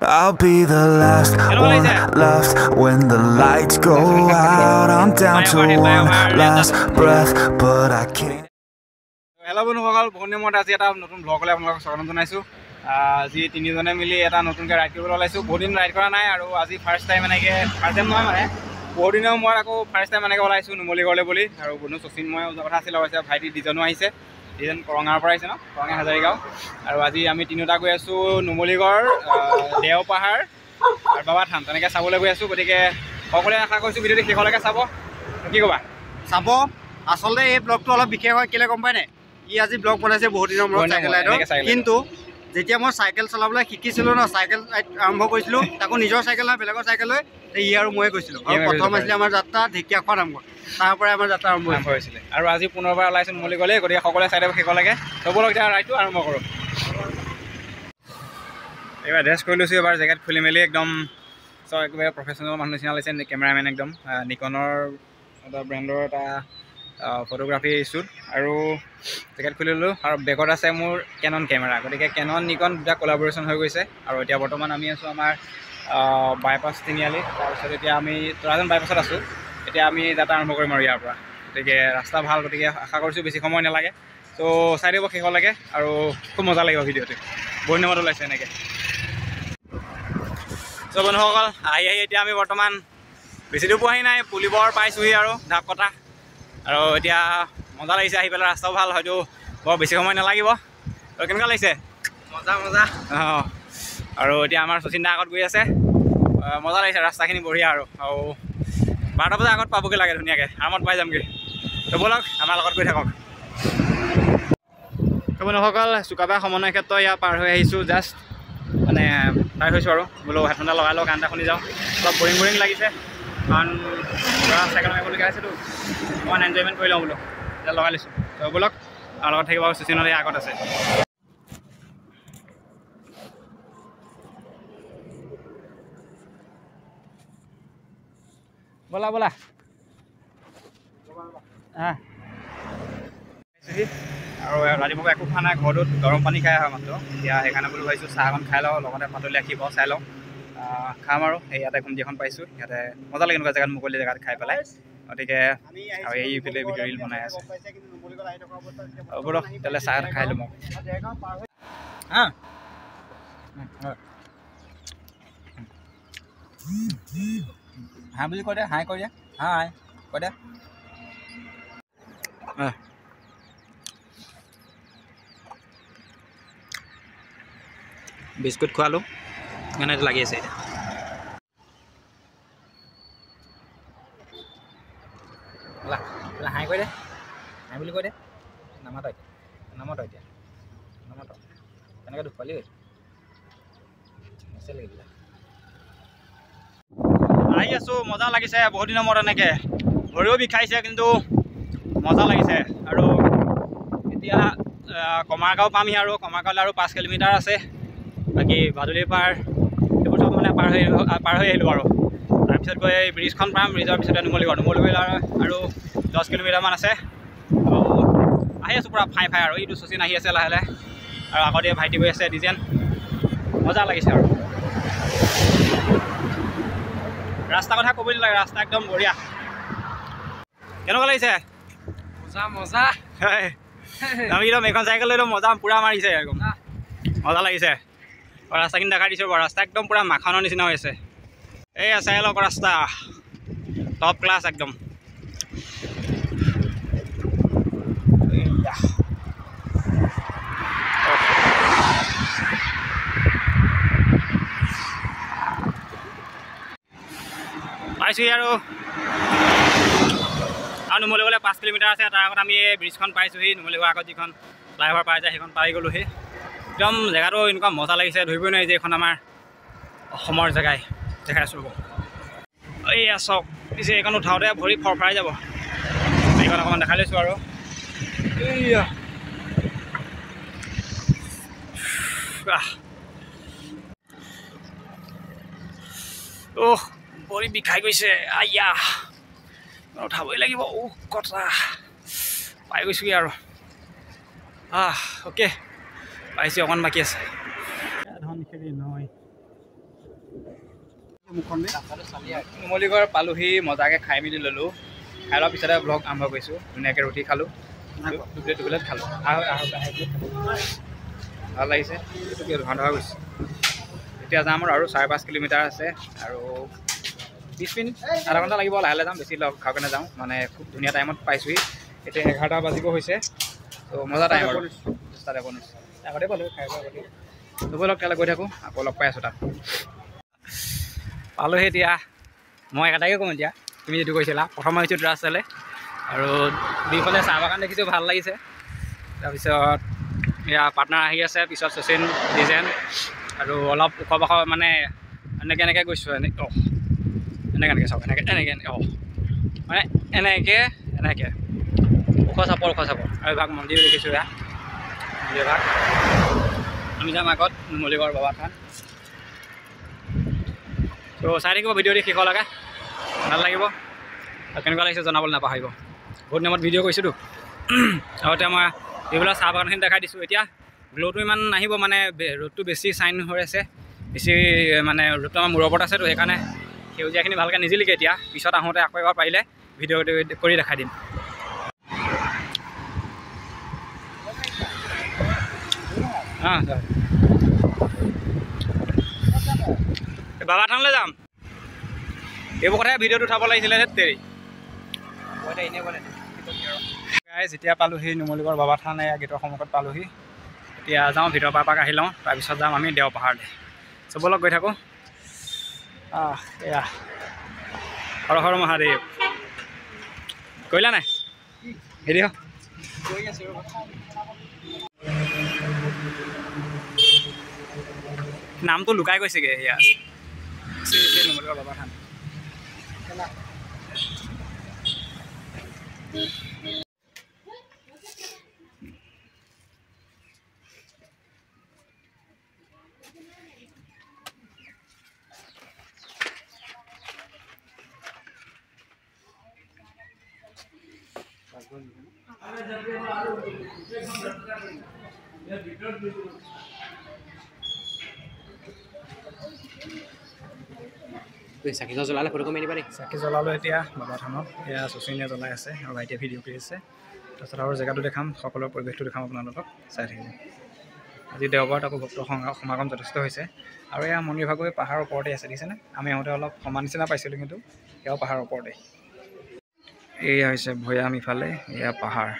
I'll be the last one left when the lights go out. I'm down to one last breath, but I can't. Hello বন্ধুসকল, বন্ধু মই আজি এটা নতুন ব্লগলৈ আপোনালোকক স্বাগতম জনাইছো। আজি তিনিজনে মিলি এটা নতুনকৈ ৰাইড কৰিবলৈ ওলাইছো। বহুত দিন ৰাইড কৰা নাই আৰু আজি ফাৰ্ষ্ট টাইম এনেকৈ ফাৰ্ষ্ট টাইম নহয় মানে বহুত দিনৰ মই আকৌ ফাৰ্ষ্ট টাইম এনেকৈ ওলাইছো নুমলীগড়লৈ বুলি। আৰু বন্ধু শচীন মই যোৱা কথা আছিল অৱশ্যে ভাইটি দুজনো আহিছে। দুজন কৰঙাৰ পৰা আহিছে ন, কৰঙা হাজাৰিগাঁও। আৰু আজি আমি তিনিওটা গৈ আছোঁ নুমলীগড়, দেওপাহাৰ আৰু বাবা থান তেনেকৈ চাবলৈ গৈ আছোঁ। গতিকে সকলোৱে আশা কৰিছোঁ ভিডিঅ'টো শেষলৈকে চাব। কি ক'বা? চাব। আচলতে এই ব্লগটো অলপ বিশেষ হয়, কেলৈ গম পাই নাই? ই আজি ব্লগ বনাইছে বহুত দিনৰ মূৰত চাইকেল ৰাইডৰ, কিন্তু যেতিয়া মই চাইকেল চলাবলৈ শিকিছিলোঁ ন, চাইকেল ৰাইড আৰম্ভ কৰিছিলোঁ, তাকো নিজৰ চাইকেল নহয় বেলেগৰ চাইকেল লৈ ই আৰু ময়ে গৈছিলোঁ। আৰু প্ৰথম আছিলে আমাৰ যাত্ৰা ঢেকীয়াখোৱা নামঘৰ, তাৰ পৰাই আমাৰ যাত্ৰা আৰম্ভ হৈছিলে। আৰু আজি পুনৰবাৰ ওলাইছোঁ নুমলীগড়লৈ, গতিকে সকলোৱে চাই দিব শেষলৈকে। চবলৈকে এতিয়া ৰাইডটো আৰম্ভ কৰোঁ। এইবাৰ ড্ৰেছ কৰি লৈছোঁ, এবাৰ জেকেট খুলি মেলি একদম চব একেবাৰে প্ৰফেচনেল মানুহ নিচিনা লাগিছে। কেমেৰামেন একদম নিকনৰ এটা ব্ৰেণ্ডৰ এটা ফটোগ্ৰাফী শ্বুট আৰু জেকেট খুলি ল'লোঁ। আৰু বেগত আছে মোৰ কেনন কেমেৰা, গতিকে কেনন নিকন দুটা কলাবৰেশ্যন হৈ গৈছে। আৰু এতিয়া বৰ্তমান আমি আছোঁ আমাৰ বাইপাছ তিনিআলি, তাৰপিছত এতিয়া আমি তৰাজান বাইপাছত আছোঁ। এতিয়া আমি যাত্ৰা আৰম্ভ কৰিম আৰু ইয়াৰ পৰা। গতিকে ৰাস্তা ভাল, গতিকে আশা কৰিছোঁ বেছি সময় নালাগে। ত' চাই দিব শেষলৈকে আৰু খুব মজা লাগিব ভিডিঅ'টো। বহুত দিনত ওলাইছে এনেকৈ। চ' বন্ধুসকল আহি এতিয়া আমি বৰ্তমান বেছি দূৰ পোৱাহি নাই, পুলিবৰ পাইছোঁহি আৰু ঢাপ কটা। আৰু এতিয়া মজা লাগিছে আহি পেলাই, ৰাস্তাও ভাল, হয়তো বৰ বেছি সময় নালাগিব। আৰু কেনেকুৱা লাগিছে? মজা মজা। অঁ, আৰু এতিয়া আমাৰ শচীন দা আগত গৈ আছে। মজা লাগিছে, ৰাস্তাখিনি বঢ়িয়া। আৰু 12টা বজাৰ আগত পাবগৈ লাগে ধুনীয়াকৈ, আৰামত পাই যামগৈ। তো ব'লক আমাৰ লগত গৈ থাকক। তো বন্ধুসকল চুকাফা সমন্বয় ক্ষেত্ৰ ইয়াৰ পাৰ হৈ আহিছোঁ, জাষ্ট মানে পাৰ হৈছোঁ আৰু বোলো হেডফোনডাল লগাই লওঁ, গান এটা শুনি যাওঁ। অলপ বৰিং বৰিং লাগিছে কাৰণ চাইকেল মাৰিবলগীয়া হৈছেতো, অকণমান এনজয়মেণ্ট কৰি লওঁ বোলো, এতিয়া লগাই লৈছোঁ। তো ব'লক আৰু লগত থাকিব, শচীনৰ আগত আছে। ব'লা ব'লা আৰু ৰাতিপুৱা একো খোৱা নাই, ঘৰটোত গৰম পানী খাই অহা মাত্ৰ। এতিয়া সেইকাৰণে বোলো ভাবিছোঁ চাহ অকণ খাই লওঁ, লগতে পাতলি ৰাখিব চাই লওঁ, খাম আৰু সেই ইয়াতে ঘুমটি এখন পাইছোঁ। ইয়াতে মজা লাগে এনেকুৱা জেগাত, মুকলি জেগাত খাই পেলাই। গতিকে আৰু এইফালে ভিডিঅ' ৰিল বনাই আছে। হ'ব ৰ তেতিয়াহ'লে চাহ খাই ল'ম হা। হাই বুলি কৈ দে, হাই কৈ দে, হাই কৈ দে। বিস্কুট খোৱালোঁ, মানে লাগি আছে এতিয়া। হাই কৈ দে, হাই বুলি কৈ দে। নামাত এতিয়া, নামাত এতিয়া, নামাত তেনেকৈ দুখ পালি লাগিলে। আহি আছোঁ, মজা লাগিছে বহুত দিনৰ মূৰত এনেকৈ। ভৰিও বিষাইছে কিন্তু মজা লাগিছে। আৰু এতিয়া কমাৰগাঁও পামহি, আৰু কমাৰগাঁৱলৈ আৰু 5 কিলোমিটাৰ আছে। বাকী ভাদুলি পাৰ এইবোৰ চব মানে পাৰ হৈ আহিলোঁ। আৰু তাৰপিছত গৈ ব্ৰিজখন পাম, ব্ৰিজৰ পিছতে নুমলীগড় আৰু 10 কিলোমিটাৰমান আছে। আহি আছোঁ পূৰা ফাই আৰু এইটো শচীন আহি আছে লাহে লাহে, আৰু আগতে ভাইটি গৈ আছে ডিজেন। মজা লাগিছে। আৰু ৰাস্তাৰ কথা ক'বই নালাগে, ৰাস্তা একদম বঢ়িয়া। কেনেকুৱা লাগিছে? মজা মজা। আমি একদম এইখন চাইকেল লৈ একদম মজা পূৰা মাৰিছে, একদম মজা লাগিছে। আৰু ৰাস্তাখিনি দেখাই দিছোঁ বাৰু, ৰাস্তা একদম পূৰা মাখনৰ নিচিনা হৈ আছে। এই চাই লওক ৰাস্তা টপ ক্লাছ একদম। পাইছোঁহি আৰু নুমলীগড়লৈ 5 কিলোমিটাৰ আছে। তাৰ আগত আমি এই ব্ৰিজখন পাইছোঁহি, নুমলীগড়ৰ আগত যিখন ফ্লাইঅভাৰ পাই যায় সেইখন পাই গ'লোহি। একদম জেগাটো এনেকুৱা মজা লাগিছে, ধৰিবই নোৱাৰি যে এইখন আমাৰ অসমৰ জেগাই। দেখাই আছোঁ ৰ'ব, এইয়া চাওক। পিছে এইখন উঠাওঁতে ভৰি ফৰফৰাই যাব। এইখন অকণমান দেখাই লৈছোঁ আৰু এইয়া ভৰি বিষাই গৈছে। আইয়া উঠাবই লাগিব। কথা পাই গৈছোঁগৈ আৰু অ'কে পাইছোঁ, অকণমান বাকী আছে। ধনশিৰি নৈ নুমলীগড় পালোহি মজাকৈ খাই মেলি ল'লোঁ খাই লোৱাৰ পিছতে ব্লগ আৰম্ভ কৰিছোঁ ধুনীয়াকৈ ৰুটি খালোঁ দুপ্লেট খালোঁ ভাল লাগিছে এইটো কি ধৰা গৈছে এতিয়া যাম আৰু 5.5 কিলোমিটাৰ আছে আৰু 20 মিনিট আধা ঘণ্টা লাগিব লাহে লাহে যাম বেছি লগ খাওঁ কাৰণে যাওঁ মানে খুব ধুনীয়া টাইমত পাইছোঁহি এতিয়া 11টা বাজিব হৈছে ত' মজা টাইম আৰু 19 আগতে পালোঁ খাই ল'ব লগ তালৈ গৈ থাকোঁ আকৌ লগ পাই আছোঁ তাত পালোহি এতিয়া মই এটাকে ক'ম এতিয়া তুমি যিটো কৈছিলা প্ৰথম আহিছোঁ ৰাস্তালৈ আৰু দুইফালে চাহ বাগান দেখিছোঁ ভাল লাগিছে তাৰপিছত এয়া পাৰ্টনাৰ আহি আছে পিছত শচীন ডিজেন আৰু অলপ ওখ পাখ মানে এনেকৈ গৈছোঁ এনেকৈ চাওক এনেকৈ মানে এনেকৈ ওখ চাপৰ আৰু এভাগ মন্দিৰ দেখিছোঁ এয়া মন্দিৰ ভাগ আমি যাম আগত নুমলীগড় বাবা থান ত' চাই থাকিব ভিডিঅ' দি শেষলৈকে ভাল লাগিব আৰু কেনেকুৱা লাগিছে জনাবলৈ নাপাহৰিব বহুত দিনত ভিডিঅ' কৰিছোঁতো আগতে মই এইবিলাক চাহ বাগানখিনি দেখাই দিছোঁ এতিয়া গ্ল'টো ইমান নাহিব মানে ৰ'দটো বেছি চাইন হৈ আছে বেছি মানে ৰ'দটো আমাৰ মূৰৰ ওপৰত আছেতো সেইকাৰণে সেউজীয়াখিনি ভালকৈ নিজিলিকে এতিয়া পিছত আহোঁতে আকৌ এবাৰ পাৰিলে ভিডিঅ' কৰি দেখাই দিম বাবা থানলৈ যাম এইবোৰ কথাই ভিডিঅ'টো উঠাব লাগিছিলে দেৰি যেতিয়া পালোহি নুমলীগড় বাবা থান এয়া গেটৰ সন্মুখত পালোহি এতিয়া যাওঁ ভিতৰৰ পৰা এপাক আহি লওঁ তাৰপিছত যাম আমি দেওপাহাৰলৈ চবলক গৈ থাকোঁ এয়া হৰ হৰ মহাদেৱ কৰিলা নাই হেৰি নামটো লুকাই গৈছেগৈ সেয়া নুমলীগড় বাবা থান চাকি জ্বলালে ফটো কমি দিবা দেই চাকি জ্বলালোঁ এতিয়া বাবা থানত এয়া শচীনে জ্বলাই আছে আৰু ভাইটিয়ে ভিডিঅ' কৰি আছে তাৰপিছত আৰু জেগাটো দেখাম সকলোৰে পৰিৱেশটো দেখাম আপোনালোকক চাই থাকিব আজি দেওবাৰত আকৌ ভক্ত সমাগম যথেষ্ট হৈছে আৰু এয়া মন্দিৰ ভাগৰ পাহাৰৰ ওপৰতে আছে দেখিছেনে আমি আহোঁতে অলপ সমান নিচিনা পাইছিলোঁ কিন্তু এয়াও পাহাৰৰ ওপৰতে এয়া হৈছে ভৈয়াম ইফালে এয়া পাহাৰ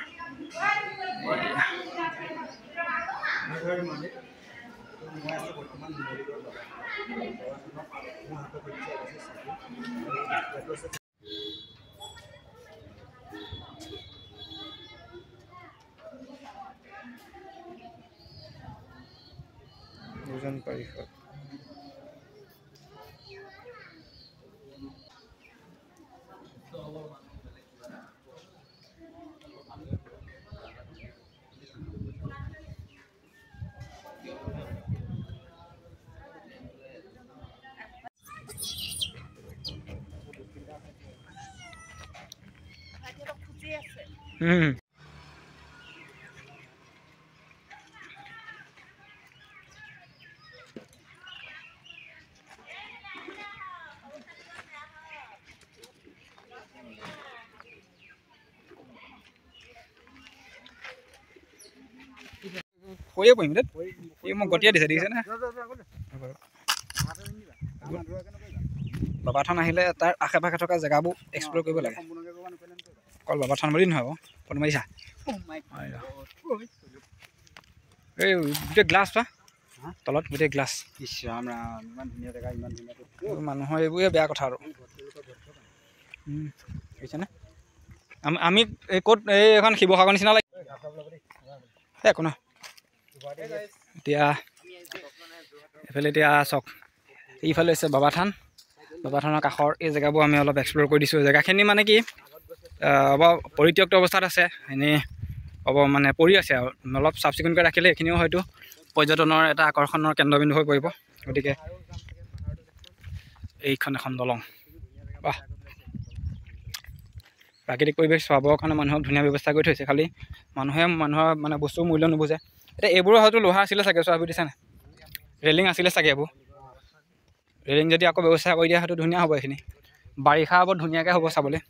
দুজন পৰিষদ হৈয়ে পৰিম দেই এই মোক গতিয়াই দিছে দেখিছেনে বাবা থান আহিলে তাৰ আশে পাশে থকা জেগাবোৰ এক্সপ্ল'ৰ কৰিব লাগে অকল বাবা থান বুলি নহয় ফটো মাৰিছা এই গোটেই গ্লাছ পা তলত গোটেই গ্লাছ ইমান ধুনীয়া জেগা ইমান ধুনীয়া মানুহৰ এইবোৰে বেয়া কথা আৰু বুজিছেনে আমি এই ক'ত এই এখন শিৱসাগৰ নিচিনা লাগে একো নহয় এতিয়া এইফালে এতিয়া চাওক এইফালে হৈছে বাবা থান বাবা থানৰ কাষৰ এই জেগাবোৰ আমি অলপ এক্সপ্ল'ৰ কৰি দিছোঁ জেগাখিনি মানে কি পৰিত্যক্ত অৱস্থাত আছে এনেই মানে পৰি আছে আৰু অলপ চাফ চিকুণকৈ ৰাখিলে এইখিনিও হয়তো পৰ্যটনৰ এটা আকৰ্ষণৰ কেন্দ্ৰবিন্দু হৈ পৰিব গতিকে এইখন এখন দলং বাহ প্ৰাকৃতিক পৰিৱেশ চাবৰ কাৰণে মানুহক ধুনীয়া ব্যৱস্থা কৰি থৈছে খালি মানুহৰ মানে বস্তুৰ মূল্য নুবুজে এতিয়া এইবোৰো হয়তো লোহা আছিলে চাগে চোৱা বুজিছে নাই ৰেলিং আছিলে চাগে এইবোৰ ৰেলিং যদি আকৌ ব্যৱস্থা কৰি দিয়া হয়তো ধুনীয়া হ'ব এইখিনি বাৰিষা বৰ ধুনীয়াকৈ হ'ব চাবলৈ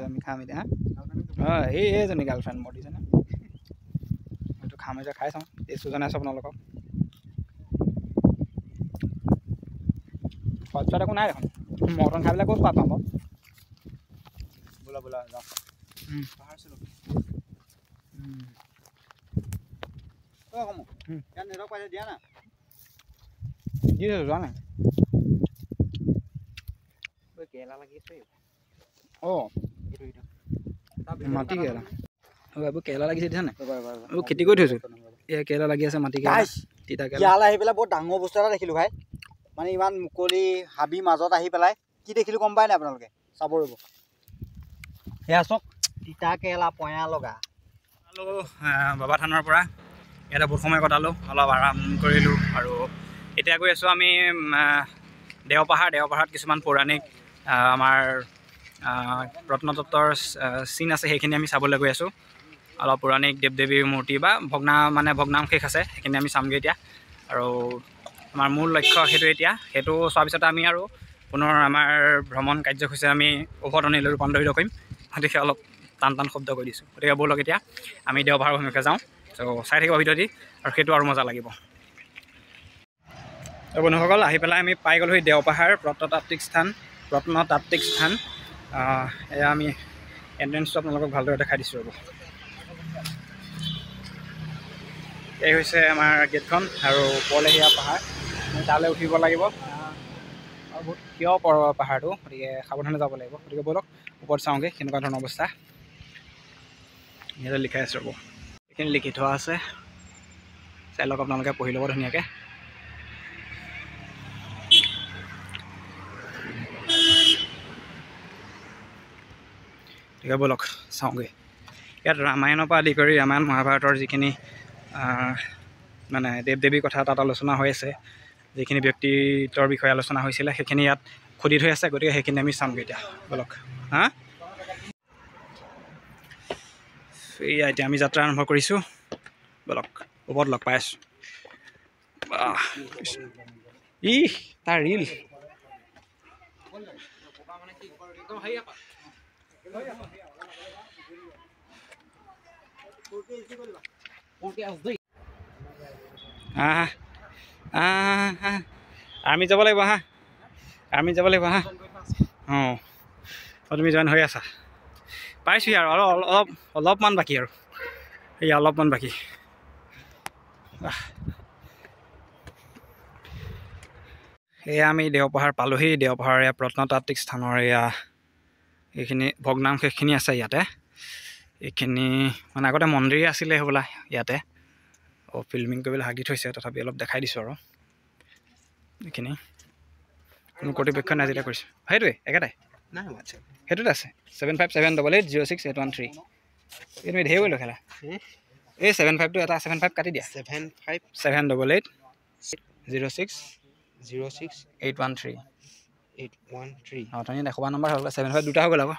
আমি খাম এতিয়া অঁ এইজনী গাৰ্লফ্ৰেণ্ড মোৰ দিছে এইটো খাম এতিয়া খাই চাওঁ টেষ্টটো জনাইছোঁ আপোনালোকক সোৱাদ একো নাই দেখোন মটন খাই পেলাই ক'ত সোৱাদ পাম বাৰু বোলা যাওঁ দিয়া না দি যোৱা নাই কেৰেলা লাগি আছে অঁ মাটি কেৰেলা এইবোৰ কেৰেলা লাগিছে দিছা নাই এইবোৰ খেতি কৰি থৈছোঁ এয়া কেৰেলা লাগি আছে মাটি কেৰেলা তিতা কেৰেলা ইয়ালৈ আহি পেলাই বৰ ডাঙৰ বস্তু এটা দেখিলোঁ ভাই মানে ইমান মুকলি হাবি মাজত আহি পেলাই কি দেখিলোঁ গম পায় নাই আপোনালোকে চাব ৰ'ব সেয়া চাওক তিতা কেৰেলা পয়া লগা বাবা থানৰ পৰা ইয়াতে বহুত সময় কটালোঁ অলপ আৰাম কৰিলোঁ আৰু এতিয়া গৈ আছোঁ আমি দেওপাহাৰত কিছুমান পৌৰাণিক আমাৰ ৰত্নতত্বৰ চিন আছে সেইখিনি আমি চাবলৈ গৈ আছোঁ অলপ পৌৰাণিক দেৱ দেৱীৰ মূৰ্তি বা ভগ্নাৱশেষ আছে সেইখিনি আমি চামগৈ এতিয়া আৰু আমাৰ মূল লক্ষ্য সেইটো চোৱাৰ পিছতে আমি আৰু পুনৰ আমাৰ ভ্ৰমণ কাৰ্যসূচী আমি উভতনিলৈ ৰূপান্তৰিত কৰিম গতিকে অলপ টান শব্দ কৰি দিছোঁ গতিকে ব'লক এতিয়া আমি দেওপাহাৰ অভিমুখে যাওঁ ত' চাই থাকিব ভিডিঅ'টি আৰু সেইটো আৰু মজা লাগিব ত' বন্ধুসকল আহি পেলাই আমি পাই গ'লোহি দেওপাহাৰ প্ৰত্নতাত্ত্বিক স্থান এয়া আমি এণ্ট্ৰেঞ্চটো আপোনালোকক ভালদৰে দেখাই দিছোঁ ৰ'ব এই হৈছে আমাৰ গেটখন আৰু ওপৰলৈ সেয়া পাহাৰ আমি তালৈ উঠিব লাগিব আৰু বহুত থিয় পাহাৰটো গতিকে সাৱধানে যাব লাগিব গতিকে ব'লক ওপৰত চাওঁগৈ কেনেকুৱা ধৰণৰ অৱস্থা ইয়াতে লিখাই আছে ৰ'ব এইখিনি লিখি থোৱা আছে চাই লওক আপোনালোকে পঢ়ি ল'ব ধুনীয়াকৈ গতিকে ব'লক চাওঁগৈ ইয়াত ৰামায়ণৰ পৰা আদি কৰি ৰামায়ণ মহাভাৰতৰ যিখিনি মানে দেৱ দেৱীৰ কথা তাত আলোচনা হৈ আছে যিখিনি ব্যক্তিত্বৰ বিষয়ে আলোচনা হৈছিলে সেইখিনি ইয়াত খুদি থৈ আছে গতিকে সেইখিনি আমি চামগৈ এতিয়া ব'লক এয়া এতিয়া আমি যাত্ৰা আৰম্ভ কৰিছোঁ ব'লক ওপৰত লগ পাই আছোঁ তাৰ ৰিল আৰ্মি যাব লাগিব অঁ তুমি জইন হৈ আছা পাইছোঁ আৰু অলপমান বাকী আৰু অলপমান বাকী এয়া আমি দেওপাহাৰ পালোহি দেওপাহাৰ এয়া প্ৰত্নতাত্ত্বিক স্থানৰ এইখিনি ভগ্নাৱশেষখিনি আছে ইয়াতে এইখিনি মানে আগতে মন্দিৰ আছিলে হ'বলা ইয়াতে ফিল্মিং কৰিবলৈ হাক দি থৈছে তথাপি অলপ দেখাই দিছোঁ আৰু এইখিনি কোনো কৰ্তৃপক্ষ নাই আজিলৈ কৰিছোঁ সেইটোৱে একেটাই সেইটোতে আছে 7578806813 এই তুমি ঢেৰ কৰিলোঁ খেলা এই 75টো এটা 75 কাটি দিয়া 758806813 অঁ তুমি এশবা নম্বৰ হৈ গ'ল 75 দুটা হৈ গ'ল আকৌ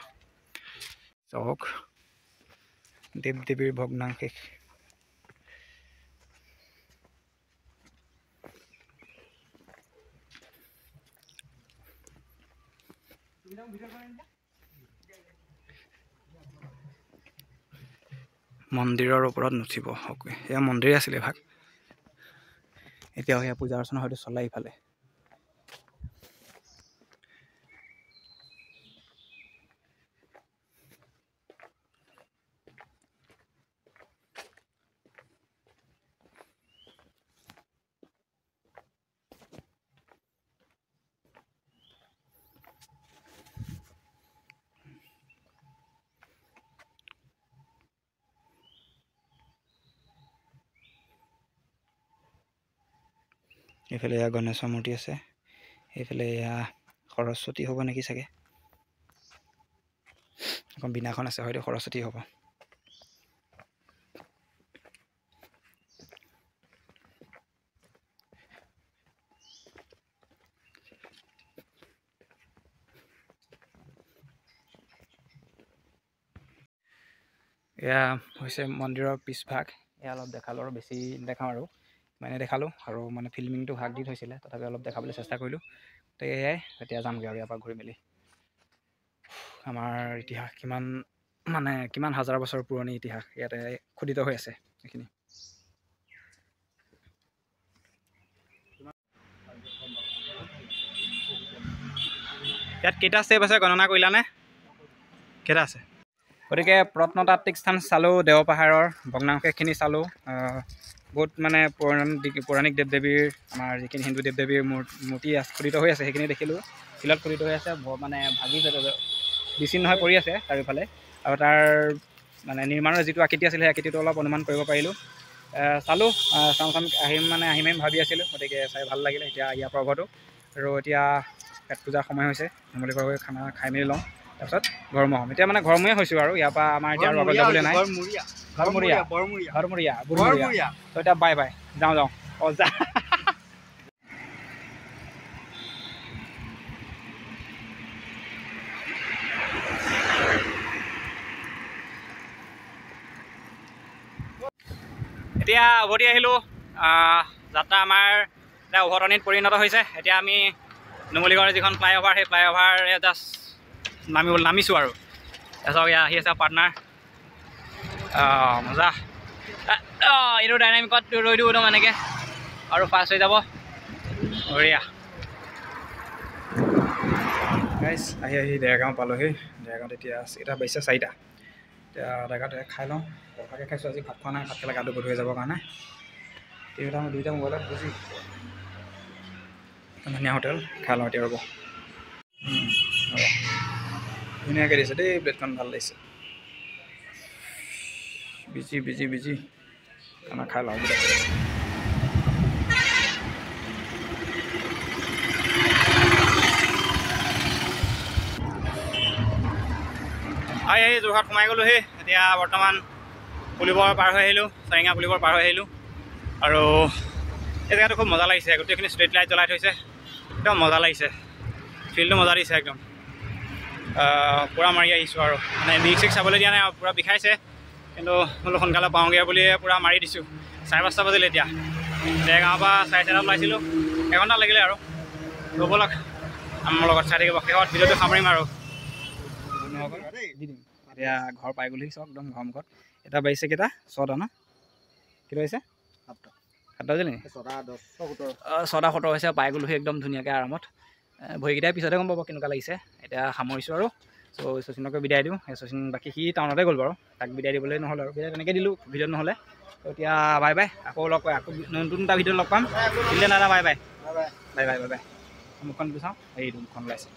চাওক দেৱ দেৱীৰ ভগ্নাৱশেষ মন্দিৰৰ ওপৰত নুঠিব সকলোৱে এয়া মন্দিৰ আছিলে ভাগ এতিয়াও সেয়া পূজা অৰ্চনা হয়তো চলাই ইফালে এইফালে এয়া গণেশৰ মূৰ্তি আছে এইফালে এয়া সৰস্বতী হ'ব নেকি চাগে এখন বিনাখন আছে হয়তো সৰস্বতী হ'ব এয়া হৈছে মন্দিৰৰ পিছভাগ এয়া অলপ দেখালোঁ আৰু বেছি দেখাওঁ আৰু মানে দেখালোঁ আৰু মানে ফিল্মিংটো ভাগ দি থৈছিলে তথাপি অলপ দেখাবলৈ চেষ্টা কৰিলোঁ তো এয়াই এতিয়া যামগৈ আৰু ইয়াৰ পৰা ঘূৰি মেলি আমাৰ ইতিহাস কিমান হাজাৰ বছৰ পুৰণি ইতিহাস ইয়াতে খোদিত হৈ আছে এইখিনি ইয়াত কেইটা ষ্টেপ আছে গণনা কৰিলানে কেইটা আছে গতিকে প্ৰত্নতাত্ত্বিক স্থান চালোঁ দেওপাহাৰৰ ভগ্নাংশখিনি চালোঁ বহুত মানে পৌৰাণিক দেৱ দেৱীৰ আমাৰ যিখিনি হিন্দু দেৱ দেৱীৰ মূৰ্তি খোদিত হৈ আছে সেইখিনি দেখিলোঁ শিলত খোদিত হৈ আছে মানে ভাগি বিচ্ছিন্ন হৈ পৰি আছে চাৰিওফালে আৰু তাৰ মানে নিৰ্মাণৰ যিটো আকৃতি আছিলে সেই আকৃতিটো অলপ অনুমান কৰিব পাৰিলোঁ চালোঁ আহিম ভাবি আছিলোঁ গতিকে চাই ভাল লাগিলে এতিয়া ইয়াৰ পৰ্বটো আৰু এতিয়া পেট পূজাৰ সময় হৈছে নুমলীগড় গৈ খানা খাই মেলি লওঁ তাৰপিছত ঘৰমুৱা হ'ম এতিয়া মানে ঘৰমুৱাই হৈছোঁ আৰু ইয়াৰ পৰা আমাৰ এতিয়া আৰু আগত যাবলৈ নাই ঘৰমূৰীয়া তো এতিয়া বাই বাই যাওঁ যা এতিয়া উভতি আহিলোঁ যাত্ৰা আমাৰ এতিয়া উভতনিত পৰিণত হৈছে এতিয়া আমি নুমলীগড়ৰ যিখন ফ্লাইঅভাৰ সেই ফ্লাইঅভাৰে জাষ্ট নামিছোঁ আৰু তাৰপিছত ইয়াত আহি আছে পাৰ্টনাৰ মজা এইটো ডাইনামিকত ৰৈ দিওঁ একদম এনেকৈ আৰু ফাষ্ট হৈ যাব বঢ়িয়া গাইজ আহি ডেৰগাঁও পালোহি ডেৰগাঁৱত এতিয়া এটা বাজিছে 4টা এতিয়া ডেৰগাঁৱত খাই লওঁ ভালকৈ খাইছোঁ আজি ভাত খোৱা নাই ভাত খালে গাটো গধুৰ হৈ যাবৰ কাৰণে এতিয়া মই 2টা মোবাইলত বুজি ধুনীয়া হোটেল খাই লওঁ এতিয়া ৰ'ব ধুনীয়াকৈ দিছে দেই প্লেটখন ভাল লাগিছে বিজি খানা খাই লওঁ বোলে আহি যোৰহাট সোমাই গ'লোহি এতিয়া বৰ্তমান পুলিবৰ পাৰ হৈ আহিলোঁ চাৰিঙা পুলিবৰ পাৰ হৈ আহিলোঁ আৰু এই জেগাটো খুব মজা লাগিছে গোটেইখিনি ষ্ট্ৰীট লাইট জ্বলাই থৈছে একদম মজা লাগিছে ফিল্ডটো মজা দিছে একদম পূৰা মাৰি আহিছোঁ আৰু মানে বিগ চাবলৈ দিয়া নাই আৰু পূৰা বিষাইছে কিন্তু বোলো সোনকালে পাওঁগৈ বুলিয়ে পূৰা মাৰি দিছোঁ 5:30 বাজিলে এতিয়া ডেৰগাঁৱৰ পৰা 4:30 ওলাইছিলোঁ এঘণ্টা লাগিলে আৰু ৰ'ব লগ আমাৰ লগত চাই থাকিব শেষত ভিডিঅ'টো সামৰিম আৰু এতিয়া ঘৰ পাই গ'লহি চব একদম ঘৰ এটা বাজিছে কেইটা 6টা ন কেইটা হৈছে 7টা বাজিলে নেকি 6:17 হৈছে পাই গ'লোহি একদম ধুনীয়াকৈ আৰামত ভৰিকেইটাই পিছতে গম পাব কেনেকুৱা লাগিছে এতিয়া সামৰিছোঁ আৰু চ' শচীনকে বিদায় দিওঁ শচীন বাকী সি টাউনতে গ'ল বাৰু তাক বিদায় দিবলৈ নহ'ল আৰু বিদায় তেনেকৈ দিলোঁ ভিডিঅ'ত নহ'লে ত' এতিয়া বাই বাই আকৌ লগ পাই আকৌ নতুন এটা ভিডিঅ'ত লগ পাম দিলে দাদা বাই বাই মুখখন চাওঁ এই মুখখন ওলাইছে